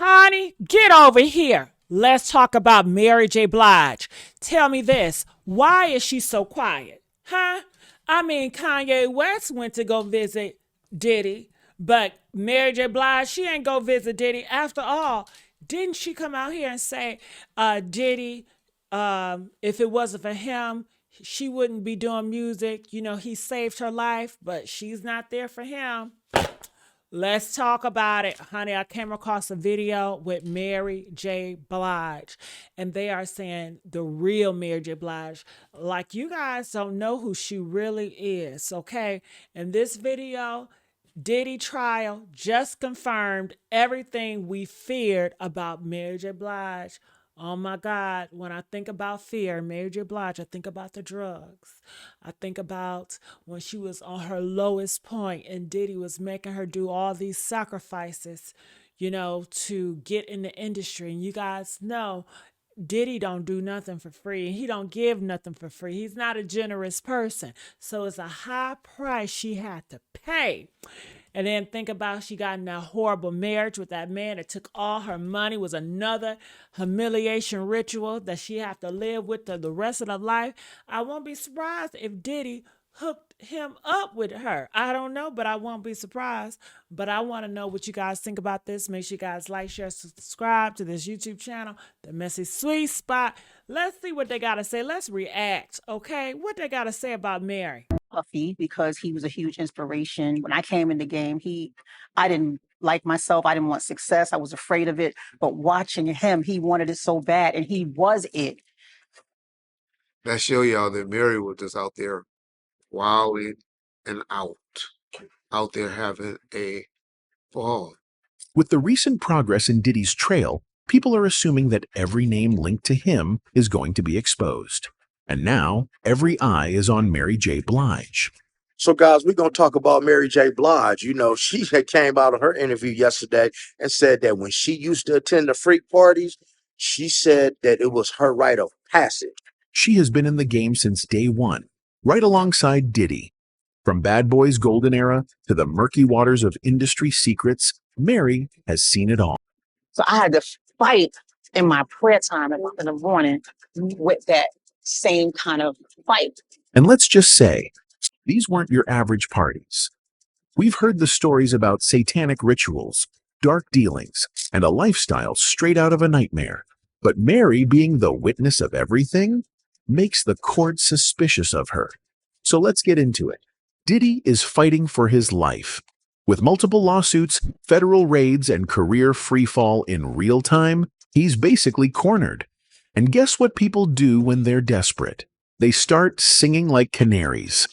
Honey, get over here. Let's talk about Mary J. Blige. Tell me this. Why is she so quiet? Huh? I mean, Kanye West went to go visit Diddy, but Mary J. Blige, she ain't go visit Diddy. After all, didn't she come out here and say, Diddy, if it wasn't for him, she wouldn't be doing music. You know, he saved her life, but she's not there for him. Let's talk about it, honey. I came across a video with Mary J. Blige, and they are saying the real Mary J. Blige. Like, you guys don't know who she really is, okay? In this video, Diddy trial just confirmed everything we feared about Mary J. Blige. Oh my God, when I think about fear, Mary J. Blige, I think about the drugs. I think about when she was on her lowest point and Diddy was making her do all these sacrifices, you know, to get in the industry. And you guys know Diddy don't do nothing for free. He don't give nothing for free. He's not a generous person. So it's a high price she had to pay. And then think about she got in that horrible marriage with that man that took all her money, was another humiliation ritual that she had to live with the rest of her life. I won't be surprised if Diddy hooked him up with her. I don't know, but I won't be surprised. But I want to know what you guys think about this. Make sure you guys like, share, subscribe to this YouTube channel, The Messy Sweet Spot. Let's see what they got to say. Let's react, okay? What they got to say about Mary. Puffy because he was a huge inspiration. When I came in the game, I didn't like myself. I didn't want success. I was afraid of it. But watching him, he wanted it so bad, and he was it. That show y'all that Mary was just out there wilding and out there having a ball. With the recent progress in Diddy's trail, people are assuming that every name linked to him is going to be exposed. And now, every eye is on Mary J. Blige. So, guys, we're going to talk about Mary J. Blige. You know, she had came out of her interview yesterday and said that when she used to attend the freak parties, she said that it was her rite of passage. She has been in the game since day one, right alongside Diddy. From Bad Boy's golden era to the murky waters of industry secrets, Mary has seen it all. So I had to fight in my prayer time in the morning with that same kind of fight. And let's just say, these weren't your average parties. We've heard the stories about satanic rituals, dark dealings, and a lifestyle straight out of a nightmare. But Mary, being the witness of everything, makes the court suspicious of her. So let's get into it. Diddy is fighting for his life. With multiple lawsuits, federal raids, and career freefall in real time, he's basically cornered. And guess what people do when they're desperate? They start singing like canaries.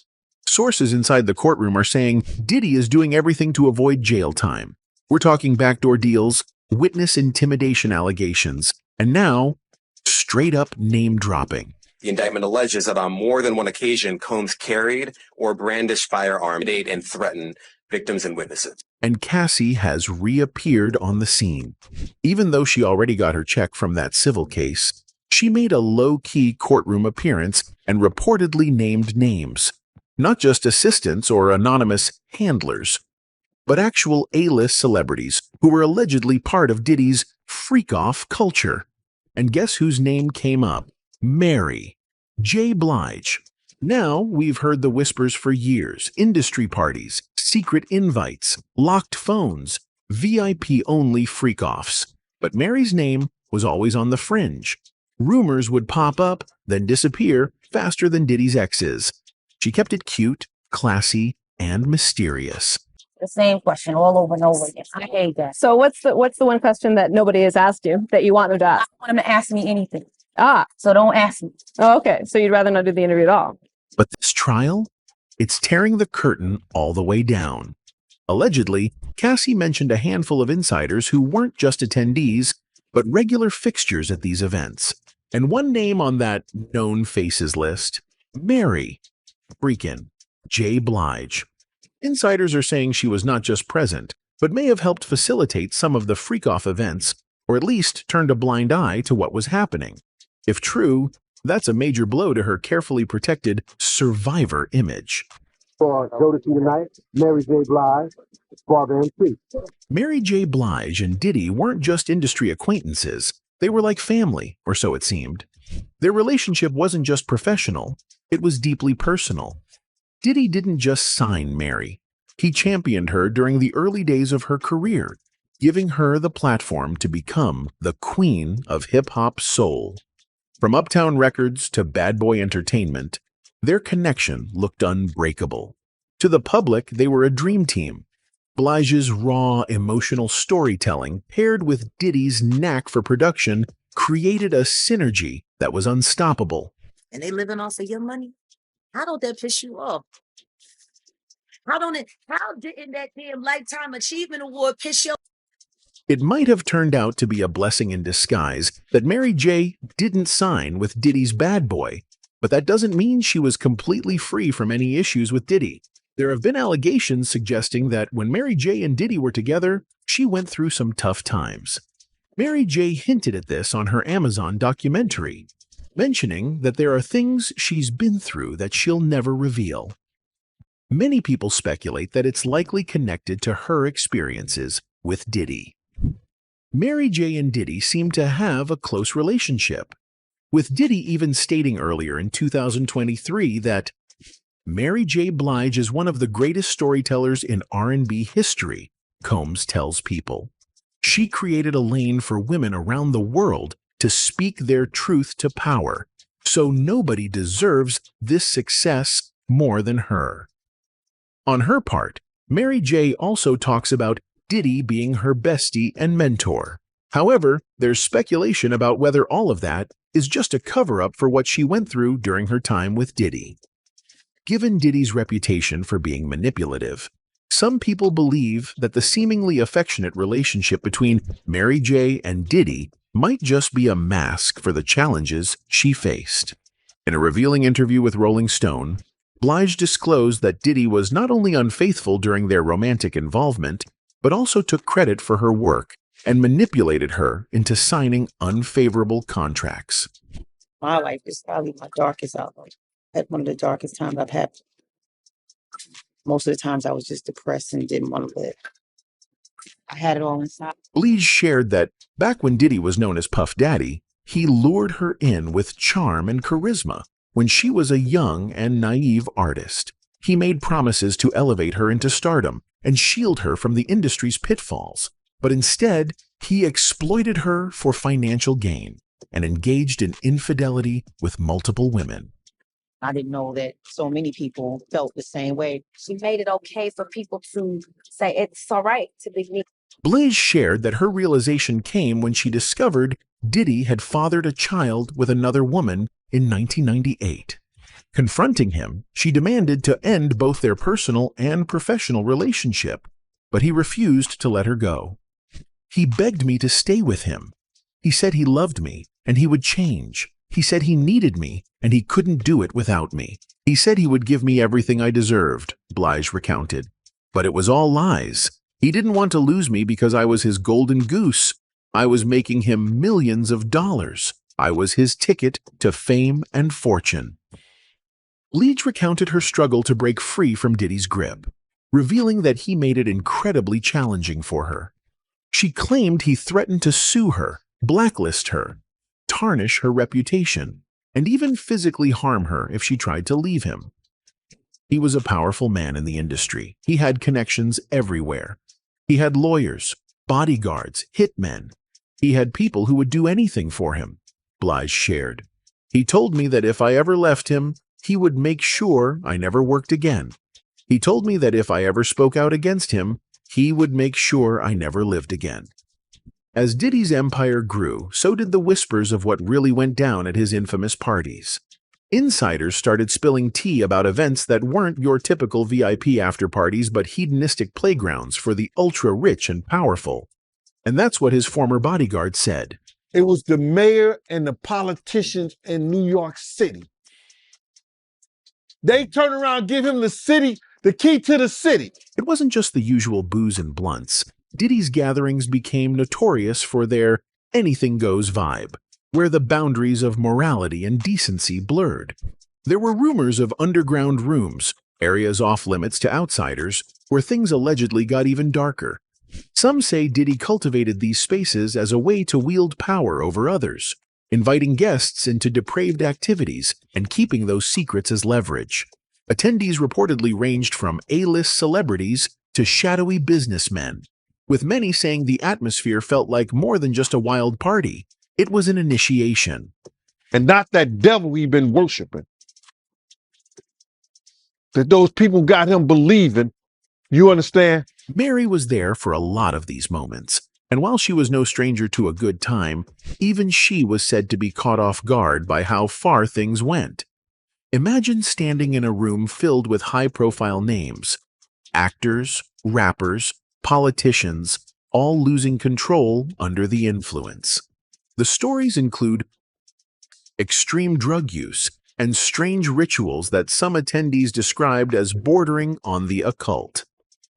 Sources inside the courtroom are saying Diddy is doing everything to avoid jail time. We're talking backdoor deals, witness intimidation allegations, and now, straight-up name-dropping. The indictment alleges that on more than one occasion, Combs carried or brandished firearms, intimidate and threaten victims and witnesses. And Cassie has reappeared on the scene. Even though she already got her check from that civil case, she made a low-key courtroom appearance and reportedly named names. Not just assistants or anonymous handlers, but actual A-list celebrities who were allegedly part of Diddy's freak-off culture. And guess whose name came up? Mary J. Blige. Now we've heard the whispers for years: industry parties, secret invites, locked phones, VIP-only freak-offs. But Mary's name was always on the fringe. Rumors would pop up, then disappear faster than Diddy's exes. She kept it cute, classy, and mysterious. The same question all over and over again. I hate that. So what's the one question that nobody has asked you that you want them to I ask? don't want them to ask me anything. Ah, So don't ask me. oh, okay. So you'd rather not do the interview at all. But this trial? It's tearing the curtain all the way down. Allegedly, Cassie mentioned a handful of insiders who weren't just attendees, but regular fixtures at these events. And one name on that known faces list, Mary freaking J. Blige. Insiders are saying she was not just present, but may have helped facilitate some of the freak-off events, or at least turned a blind eye to what was happening. If true, that's a major blow to her carefully protected survivor image. For Jodeci tonight, Mary J. Blige. Father and too. Mary J. Blige and Diddy weren't just industry acquaintances, they were like family, or so it seemed. Their relationship wasn't just professional, it was deeply personal. Diddy didn't just sign Mary. He championed her during the early days of her career, giving her the platform to become the queen of hip-hop soul. From Uptown Records to Bad Boy Entertainment, their connection looked unbreakable. To the public, they were a dream team. Blige's raw, emotional storytelling, paired with Diddy's knack for production, created a synergy that was unstoppable. And they living off of your money? How don't that piss you off? How didn't that damn Lifetime Achievement Award piss you off? It might have turned out to be a blessing in disguise that Mary J. didn't sign with Diddy's Bad Boy, but that doesn't mean she was completely free from any issues with Diddy. There have been allegations suggesting that when Mary J. and Diddy were together, she went through some tough times. Mary J. hinted at this on her Amazon documentary, mentioning that there are things she's been through that she'll never reveal. Many people speculate that it's likely connected to her experiences with Diddy. Mary J. and Diddy seem to have a close relationship, with Diddy even stating earlier in 2023 that Mary J. Blige is one of the greatest storytellers in R&B history, Combs tells People. She created a lane for women around the world to speak their truth to power, so nobody deserves this success more than her. On her part, Mary J. also talks about Diddy being her bestie and mentor. However, there's speculation about whether all of that is just a cover-up for what she went through during her time with Diddy. Given Diddy's reputation for being manipulative, some people believe that the seemingly affectionate relationship between Mary J. and Diddy might just be a mask for the challenges she faced. In a revealing interview with Rolling Stone, Blige disclosed that Diddy was not only unfaithful during their romantic involvement, but also took credit for her work and manipulated her into signing unfavorable contracts. My life is probably my darkest hour. At one of the darkest times I've had. Most of the times I was just depressed and didn't want to live. I had it all inside. Blige shared that back when Diddy was known as Puff Daddy, he lured her in with charm and charisma when she was a young and naive artist. He made promises to elevate her into stardom and shield her from the industry's pitfalls, but instead, he exploited her for financial gain and engaged in infidelity with multiple women. I didn't know that so many people felt the same way. She made it okay for people to say it's all right to be me. Blige shared that her realization came when she discovered Diddy had fathered a child with another woman in 1998. Confronting him, she demanded to end both their personal and professional relationship, but he refused to let her go. He begged me to stay with him. He said he loved me and he would change. He said he needed me and he couldn't do it without me. He said he would give me everything I deserved, Blige recounted. But it was all lies. He didn't want to lose me because I was his golden goose. I was making him millions of dollars. I was his ticket to fame and fortune. Blige recounted her struggle to break free from Diddy's grip, revealing that he made it incredibly challenging for her. She claimed he threatened to sue her, blacklist her, tarnish her reputation, and even physically harm her if she tried to leave him. He was a powerful man in the industry. He had connections everywhere. He had lawyers, bodyguards, hitmen. He had people who would do anything for him, Blige shared. He told me that if I ever left him, he would make sure I never worked again. He told me that if I ever spoke out against him, he would make sure I never lived again. As Diddy's empire grew, so did the whispers of what really went down at his infamous parties. Insiders started spilling tea about events that weren't your typical VIP after-parties but hedonistic playgrounds for the ultra-rich and powerful. And that's what his former bodyguard said. It was the mayor and the politicians in New York City. They turn around and give him the key to the city. It wasn't just the usual booze and blunts. Diddy's gatherings became notorious for their anything-goes vibe, where the boundaries of morality and decency blurred. There were rumors of underground rooms, areas off-limits to outsiders, where things allegedly got even darker. Some say Diddy cultivated these spaces as a way to wield power over others, inviting guests into depraved activities and keeping those secrets as leverage. Attendees reportedly ranged from A-list celebrities to shadowy businessmen, with many saying the atmosphere felt like more than just a wild party. It was an initiation. And not that devil we've been worshiping. That those people got him believing. You understand? Mary was there for a lot of these moments, and while she was no stranger to a good time, even she was said to be caught off guard by how far things went. Imagine standing in a room filled with high-profile names, actors, rappers, politicians, all losing control under the influence. The stories include extreme drug use and strange rituals that some attendees described as bordering on the occult.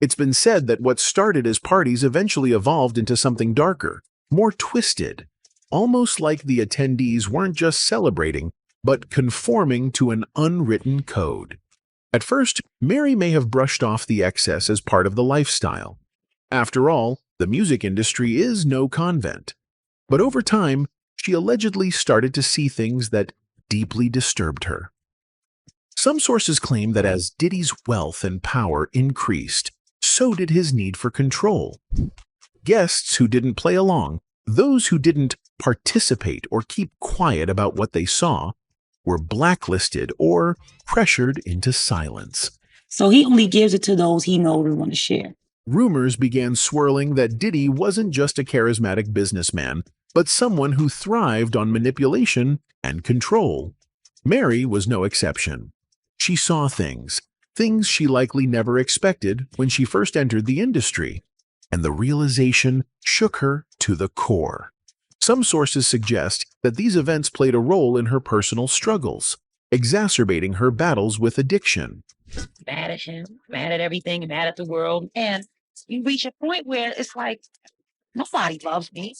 It's been said that what started as parties eventually evolved into something darker, more twisted, almost like the attendees weren't just celebrating, but conforming to an unwritten code. At first, Mary may have brushed off the excess as part of the lifestyle. After all, the music industry is no convent. But over time, she allegedly started to see things that deeply disturbed her. Some sources claim that as Diddy's wealth and power increased, so did his need for control. Guests who didn't play along, those who didn't participate or keep quiet about what they saw, were blacklisted or pressured into silence. So he only gives it to those he knows we want to share. Rumors began swirling that Diddy wasn't just a charismatic businessman, but someone who thrived on manipulation and control. Mary was no exception. She saw things she likely never expected when she first entered the industry, and the realization shook her to the core. Some sources suggest that these events played a role in her personal struggles, exacerbating her battles with addiction. Mad at him, mad at everything, mad at the world, and you reach a point where it's like, nobody loves me.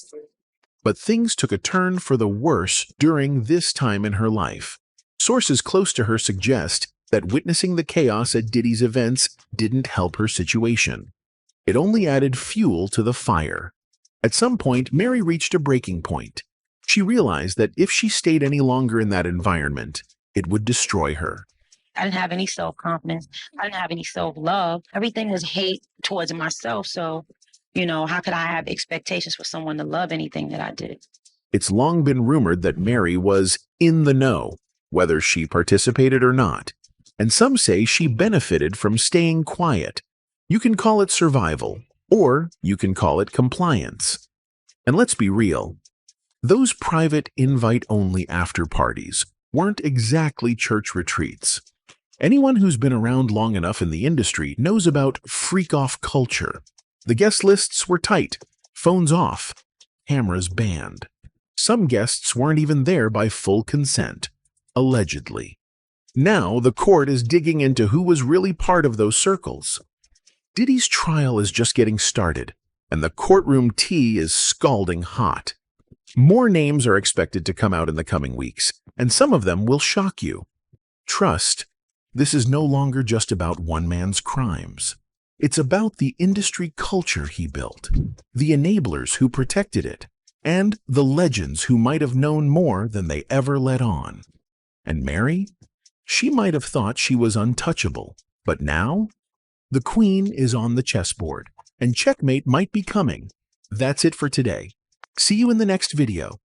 But things took a turn for the worse during this time in her life. Sources close to her suggest that witnessing the chaos at Diddy's events didn't help her situation. It only added fuel to the fire. At some point, Mary reached a breaking point. She realized that if she stayed any longer in that environment, it would destroy her. I didn't have any self-confidence. I didn't have any self-love. Everything was hate towards myself. So, how could I have expectations for someone to love anything that I did? It's long been rumored that Mary was in the know, whether she participated or not. And some say she benefited from staying quiet. You can call it survival, or you can call it compliance. And let's be real, those private invite-only after-parties weren't exactly church retreats. Anyone who's been around long enough in the industry knows about freak-off culture. The guest lists were tight, phones off, cameras banned. Some guests weren't even there by full consent, allegedly. Now the court is digging into who was really part of those circles. Diddy's trial is just getting started, and the courtroom tea is scalding hot. More names are expected to come out in the coming weeks, and some of them will shock you. Trust, this is no longer just about one man's crimes. It's about the industry culture he built, the enablers who protected it, and the legends who might have known more than they ever let on. And Mary? She might have thought she was untouchable, but now? The queen is on the chessboard, and checkmate might be coming. That's it for today. See you in the next video.